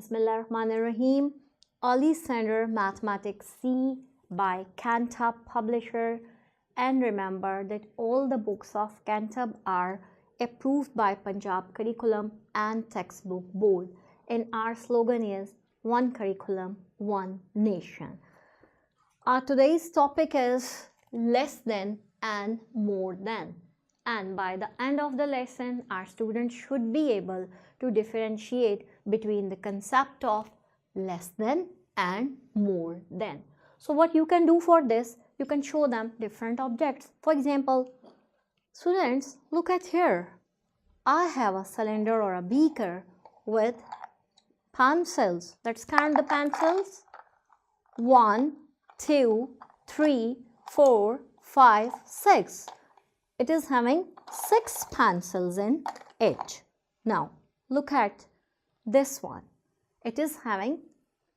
Bismillahirrahmanirrahim. Early Standard Mathematics C by Cantab publisher. And remember that all the books of Cantab are approved by Punjab Curriculum and Textbook Board. And our slogan is One Curriculum, One Nation. Our today's topic is less than and more than. And by the end of the lesson, our students should be able to differentiate between the concept of less than and more than. So what you can do for this, you can show them different objects. For example, students, look at here. I have a cylinder or a beaker with pencils. Let's count the pencils. 1, 2, 3, 4, 5, 6. It is having 6 pencils in it. Now, look at this one. It is having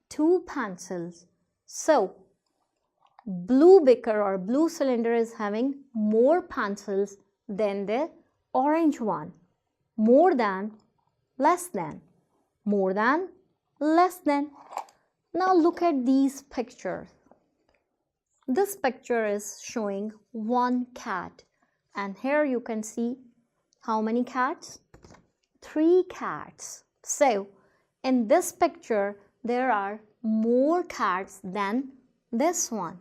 2 pencils. So, blue beaker or blue cylinder is having more pencils than the orange one. More than, less than. More than, less than. Now, look at these pictures. This picture is showing one cat. And here you can see how many cats? 3 cats. So, in this picture, there are more cats than this one.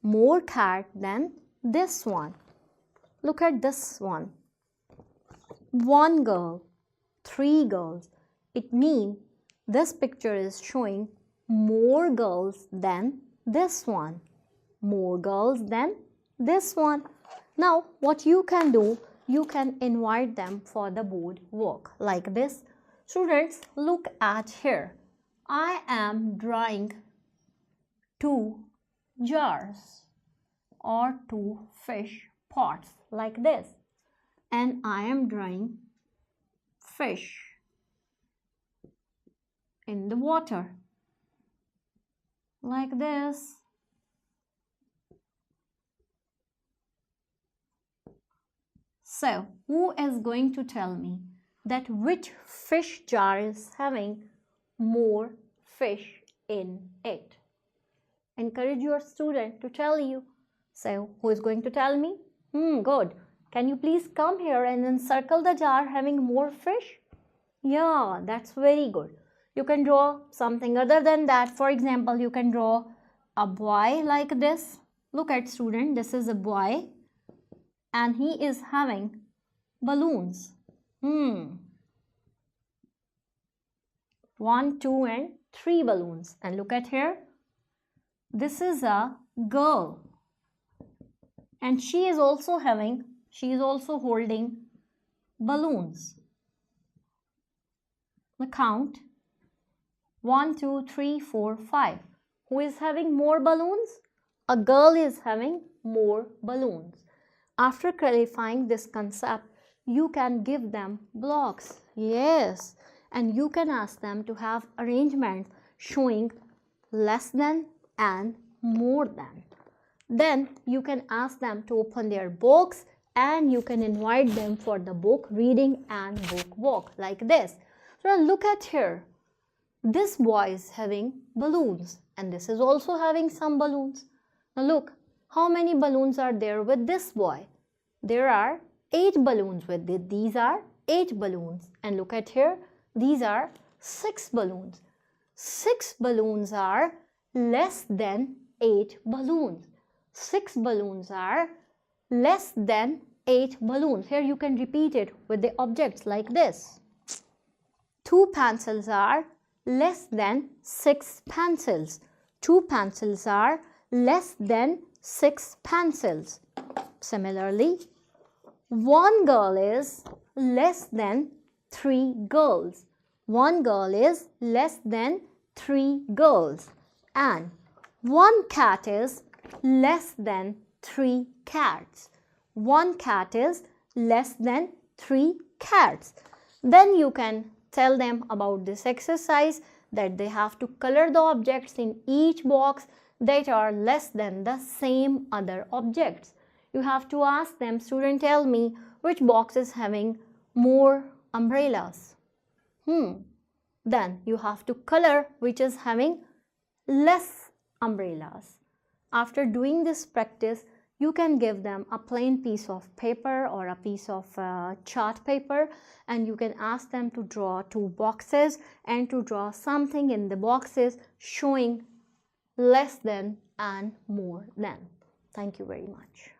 More cat than this one. Look at this one. 1 girl, 3 girls. It means this picture is showing more girls than this one. More girls than this one. Now, what you can do, you can invite them for the board work like this. Students, look at here. I am drawing 2 jars or 2 fish pots like this. And I am drawing fish in the water like this. So, who is going to tell me that which fish jar is having more fish in it? Encourage your student to tell you. So, who is going to tell me? Good. Can you please come here and then circle the jar having more fish? Yeah, that's very good. You can draw something other than that. For example, you can draw a boy like this. Look at student, this is a boy. And he is having balloons. 1, 2 and 3 balloons. And look at here. This is a girl. And she is also holding balloons. The count 1, 2, 3, 4, 5. Who is having more balloons? A girl is having more balloons. After clarifying this concept, you can give them blocks. Yes. And you can ask them to have arrangements showing less than and more than. Then you can ask them to open their books and you can invite them for the book reading and book walk like this. So look at here. This boy is having balloons and this is also having some balloons. Now look. How many balloons are there with this boy? There are 8 balloons with it. These are 8 balloons. And look at here. These are 6 balloons. 6 balloons are less than 8 balloons. 6 balloons are less than 8 balloons. Here you can repeat it with the objects like this. 2 pencils are less than 6 pencils. 2 pencils are less than 6 pencils. Similarly, 1 girl is less than 3 girls. 1 girl is less than 3 girls. And 1 cat is less than 3 cats. 1 cat is less than 3 cats. Then you can tell them about this exercise that they have to color the objects in each box that are less than the same other objects. You have to ask them, student, tell me which box is having more umbrellas. Then you have to color which is having less umbrellas. After doing this practice, you can give them a plain piece of paper or a piece of chart paper, and you can ask them to draw 2 boxes and to draw something in the boxes showing less than and more than. Thank you very much.